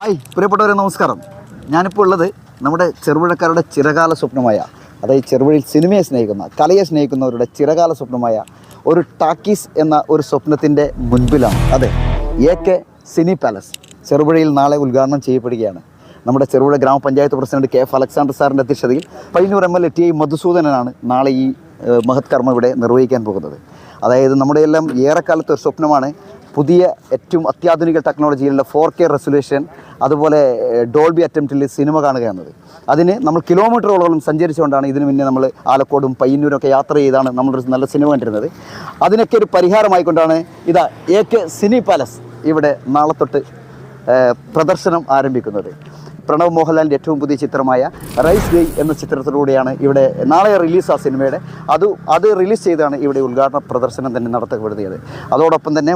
Hi പ്രിയപ്പെട്ടവരെ, നമസ്കാരം. ഞാനിപ്പോൾ ഉള്ളത് നമ്മുടെ ചെറുപുഴക്കാരുടെ ചിരകാല സ്വപ്നമായ, അതായത് ചെറുപുഴയിൽ സിനിമയെ സ്നേഹിക്കുന്ന, കലയെ സ്നേഹിക്കുന്നവരുടെ ചിരകാല സ്വപ്നമായ ഒരു ടാക്കീസ് എന്ന ഒരു സ്വപ്നത്തിൻ്റെ മുൻപിലാണ്. അതെ, AK സിനി പാലസ് ചെറുപുഴയിൽ നാളെ ഉദ്ഘാടനം ചെയ്യപ്പെടുകയാണ്. നമ്മുടെ ചെറുപുഴ ഗ്രാമപഞ്ചായത്ത് പ്രസിഡന്റ് KF അലക്സാണ്ടർ സാറിൻ്റെ അധ്യക്ഷതയിൽ പയ്യന്നൂർ MLA TI മധുസൂദനനാണ് നാളെ ഈ മഹത് കർമ്മം ഇവിടെ നിർവഹിക്കാൻ പോകുന്നത്. അതായത് നമ്മുടെ എല്ലാം ഏറെക്കാലത്തെ ഒരു സ്വപ്നമാണ് പുതിയ ഏറ്റവും അത്യാധുനിക ടെക്നോളജിയിലുള്ള 4K റെസൊല്യൂഷൻ, അതുപോലെ ഡോൾബി അറ്റംപ്റ്റിൽ സിനിമ കാണുക എന്നത്. അതിന് നമ്മൾ കിലോമീറ്ററുകളോളം സഞ്ചരിച്ചുകൊണ്ടാണ് ഇതിനു മുന്നേ നമ്മൾ ആലക്കോടും പയ്യന്നൂരൊക്കെ യാത്ര ചെയ്താണ് നമ്മളൊരു നല്ല സിനിമ കണ്ടിരുന്നത്. അതിനൊക്കെ ഒരു പരിഹാരമായിക്കൊണ്ടാണ് ഇതാ AK സിനി പാലസ് ഇവിടെ നാളെ തൊട്ട് പ്രദർശനം ആരംഭിക്കുന്നത്. പ്രണവ് മോഹൻലാലിൻ്റെ ഏറ്റവും പുതിയ ചിത്രമായ റൈസ് ഡേ എന്ന ചിത്രത്തിലൂടെയാണ് ഇവിടെ നാളെ റിലീസ് ആ സിനിമയുടെ അത് റിലീസ് ചെയ്താണ് ഇവിടെ ഉദ്ഘാടന പ്രദർശനം തന്നെ നടത്തപ്പെടുന്നത്. അതോടൊപ്പം തന്നെ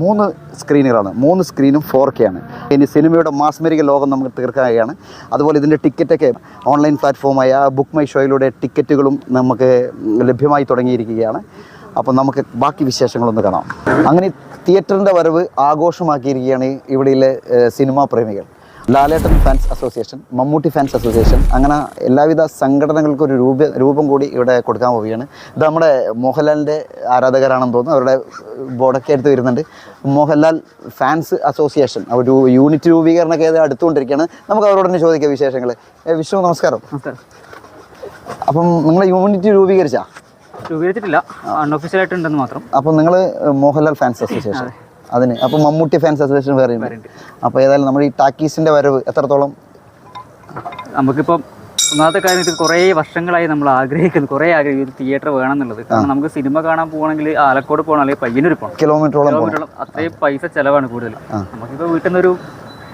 മൂന്ന് സ്ക്രീനുകളാണ്, 3 സ്ക്രീനും 4K ആണ്. ഇനി സിനിമയുടെ മാസ്മരിക ലോകം നമുക്ക് തീർക്കുകയാണ്. അതുപോലെ ഇതിൻ്റെ ടിക്കറ്റൊക്കെ ഓൺലൈൻ പ്ലാറ്റ്ഫോമായ ബുക്ക് മൈ ഷോയിലൂടെ ടിക്കറ്റുകളും നമുക്ക് ലഭ്യമായി തുടങ്ങിയിരിക്കുകയാണ്. അപ്പോൾ നമുക്ക് ബാക്കി വിശേഷങ്ങളൊന്ന് കാണാം. അങ്ങനെ തിയേറ്ററിൻ്റെ വരവ് ആഘോഷമാക്കിയിരിക്കുകയാണ് ഇവിടെയുള്ള സിനിമാ പ്രേമികൾ. Lalettan fans association, Mammootty fans association, അങ്ങനെ എല്ലാവിധ സംഘടനകൾക്കൊരു രൂപം കൂടി ഇവിടെ കൊടുക്കാൻ പോവുകയാണ്. ഇത് നമ്മുടെ മോഹൻലാലിൻ്റെ ആരാധകരാണെന്ന് തോന്നുന്നു, അവരുടെ ബോർഡൊക്കെ എടുത്ത് വരുന്നുണ്ട്. മോഹൻലാൽ ഫാൻസ് അസോസിയേഷൻ ഒരു യൂണിറ്റ് രൂപീകരണമൊക്കെ അടുത്തുകൊണ്ടിരിക്കുകയാണ്. നമുക്ക് അവരോട് തന്നെ ചോദിക്കാം വിശേഷങ്ങൾ. വിഷ്ണു, നമസ്കാരം. അപ്പം നിങ്ങൾ യൂണിറ്റ് രൂപീകരിച്ചിട്ടില്ല, അൺഒഫീഷ്യലായിട്ടുണ്ടെന്ന് മാത്രം. അപ്പം നിങ്ങൾ മോഹൻലാൽ ഫാൻസ് അസോസിയേഷൻ അതിന്, അപ്പോൾ മമ്മൂട്ടി ഫാൻസ് അസോസിയേഷൻ വേറെ ഉണ്ട്. അപ്പോൾ ഏതായാലും നമ്മുടെ ഈ ടാക്കീസിൻ്റെ വരവ് എത്രത്തോളം? നമുക്കിപ്പം ഒന്നാമത്തെ കാര്യം, ഇത് കുറേ വർഷങ്ങളായി നമ്മൾ ആഗ്രഹിക്കുന്നു, ഒരു തിയേറ്റർ വേണം എന്നുള്ളത്. കാരണം നമുക്ക് സിനിമ കാണാൻ പോകണമെങ്കിൽ ആലക്കോട് പോകണം, അല്ലെങ്കിൽ പയ്യന്നൂർ പോകണം, കിലോമീറ്ററോളം. അത്രയും പൈസ ചിലവാണ് കൂടുതൽ. നമുക്കിപ്പോൾ വീട്ടിൽ നിന്നൊരു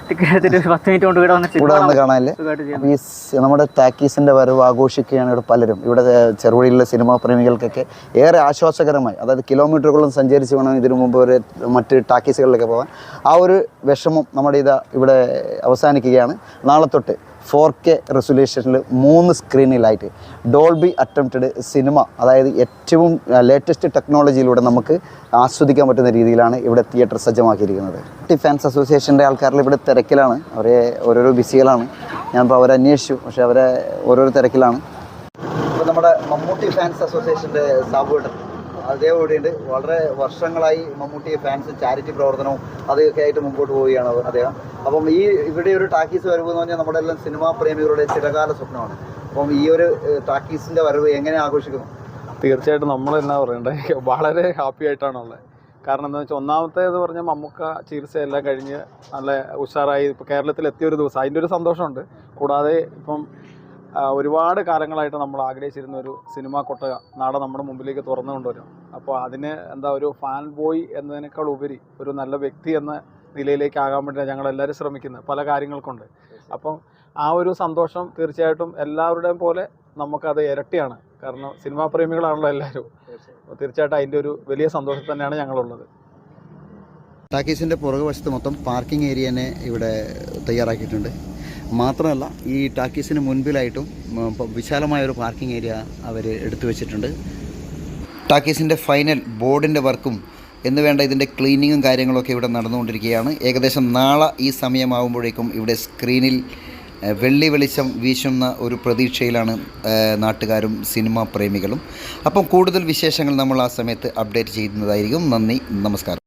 ടിക്കറ്റ് 10 മിനിറ്റ് കൊണ്ട് ഇവിടെ വന്ന് കാണാനല്ലേ. ഈ നമ്മുടെ ടാക്കീസിൻ്റെ വരവ് ആഘോഷിക്കുകയാണ് ഇവിടെ പലരും. ഇവിടെ ചെറുപുഴയിലുള്ള സിനിമാ പ്രേമികൾക്കൊക്കെ ഏറെ ആശ്വാസകരമായി, അതായത് കിലോമീറ്ററുകളും സഞ്ചരിച്ച് വേണം ഇതിനു മുമ്പ് ഒരു മറ്റ് ടാക്കീസുകളിലൊക്കെ പോകാൻ. ആ ഒരു വിഷമം നമ്മുടെ ഇവിടെ അവസാനിക്കുകയാണ്. നാളെ തൊട്ട് 4K റെസൊല്യൂഷനിൽ 3 സ്ക്രീനിലായിട്ട് ഡോൾബി അറ്റംപ്റ്റഡ് സിനിമ, അതായത് ഏറ്റവും ലേറ്റസ്റ്റ് ടെക്നോളജിയിലൂടെ നമുക്ക് ആസ്വദിക്കാൻ പറ്റുന്ന രീതിയിലാണ് ഇവിടെ തിയേറ്റർ സജ്ജമാക്കിയിരിക്കുന്നത്. ഫാൻസ് അസോസിയേഷൻ്റെ ആൾക്കാരിൽ ഇവിടെ തിരക്കിലാണ്, അവരെ ഓരോരോ ബിസികളാണ്. ഞാനിപ്പോൾ അവരെ അന്വേഷിച്ചു, പക്ഷേ അവരെ ഓരോരോ തിരക്കിലാണ്. ഇപ്പോൾ നമ്മുടെ മമ്മൂട്ടി ഫാൻസ് അസോസിയേഷൻ്റെ സാബുവേട്ടൻ അതേപോലെയുണ്ട്. വളരെ വർഷങ്ങളായി മമ്മൂട്ടി ഫാൻസ് ചാരിറ്റി പ്രവർത്തനവും അതൊക്കെ ആയിട്ട് മുമ്പോട്ട് പോവുകയാണ് അദ്ദേഹം. അപ്പം ഇവിടെ ഒരു ടാക്കീസ് വരവ് എന്ന് പറഞ്ഞാൽ നമ്മുടെ എല്ലാം സിനിമാ പ്രേമികളുടെ ചിരകാല സ്വപ്നമാണ്. അപ്പം ഈ ഒരു ടാക്കീസിൻ്റെ വരവ് എങ്ങനെ ആഘോഷിക്കുന്നു? തീർച്ചയായിട്ടും നമ്മളെന്നാ പറയണ്ടേ, വളരെ ഹാപ്പി ആയിട്ടാണുള്ളത്. കാരണം എന്താണെന്ന് വെച്ചാൽ, ഒന്നാമത്തേത് പറഞ്ഞാൽ മമ്മൂക്ക ചികിത്സയെല്ലാം കഴിഞ്ഞ് നല്ല ഉഷാറായി ഇപ്പോൾ കേരളത്തിലെത്തിയൊരു ദിവസം, അതിൻ്റെ ഒരു സന്തോഷമുണ്ട്. കൂടാതെ ഇപ്പം ഒരുപാട് കാലങ്ങളായിട്ട് നമ്മൾ ആഗ്രഹിച്ചിരുന്ന ഒരു സിനിമാ കൊട്ടക നാളെ നമ്മുടെ മുമ്പിലേക്ക് തുറന്നു കൊണ്ടുവരും. അപ്പോൾ അതിന് ഒരു ഫാൻ ബോയ് എന്നതിനേക്കാൾ ഉപരി ഒരു നല്ല വ്യക്തി എന്ന നിലയിലേക്ക് ആകാൻ വേണ്ടി ഞങ്ങളെല്ലാവരും ശ്രമിക്കുന്നത് പല കാര്യങ്ങൾക്കുണ്ട്. അപ്പം ആ ഒരു സന്തോഷം തീർച്ചയായിട്ടും എല്ലാവരുടെയും പോലെ നമുക്കത് ഇരട്ടിയാണ്. കാരണം സിനിമാ പ്രേമികളാണല്ലോ എല്ലാവരും. അപ്പോൾ തീർച്ചയായിട്ടും അതിൻ്റെ ഒരു വലിയ സന്തോഷം തന്നെയാണ് ഞങ്ങളുള്ളത്. ടാക്കീസിൻ്റെ പുറകുവശത്ത് മൊത്തം പാർക്കിംഗ് ഏരിയ തന്നെ ഇവിടെ തയ്യാറാക്കിയിട്ടുണ്ട്. മാത്രമല്ല, ഈ ടാക്കീസിന് മുൻപിലായിട്ടും വിശാലമായൊരു പാർക്കിംഗ് ഏരിയ അവർ എടുത്തു വെച്ചിട്ടുണ്ട്. ടാക്കീസിൻ്റെ ഫൈനൽ ബോർഡിൻ്റെ വർക്കും എന്ന് വേണ്ട ഇതിൻ്റെ ക്ലീനിങ്ങും കാര്യങ്ങളൊക്കെ ഇവിടെ നടന്നുകൊണ്ടിരിക്കുകയാണ്. ഏകദേശം നാളെ ഈ സമയമാകുമ്പോഴേക്കും ഇവിടെ സ്ക്രീനിൽ വെള്ളി വെളിച്ചം വീശുന്ന ഒരു പ്രതീക്ഷയിലാണ് നാട്ടുകാരും സിനിമാ പ്രേമികളും. അപ്പം കൂടുതൽ വിശേഷങ്ങൾ നമ്മൾ ആ സമയത്ത് അപ്ഡേറ്റ് ചെയ്യുന്നതായിരിക്കും. നന്ദി, നമസ്കാരം.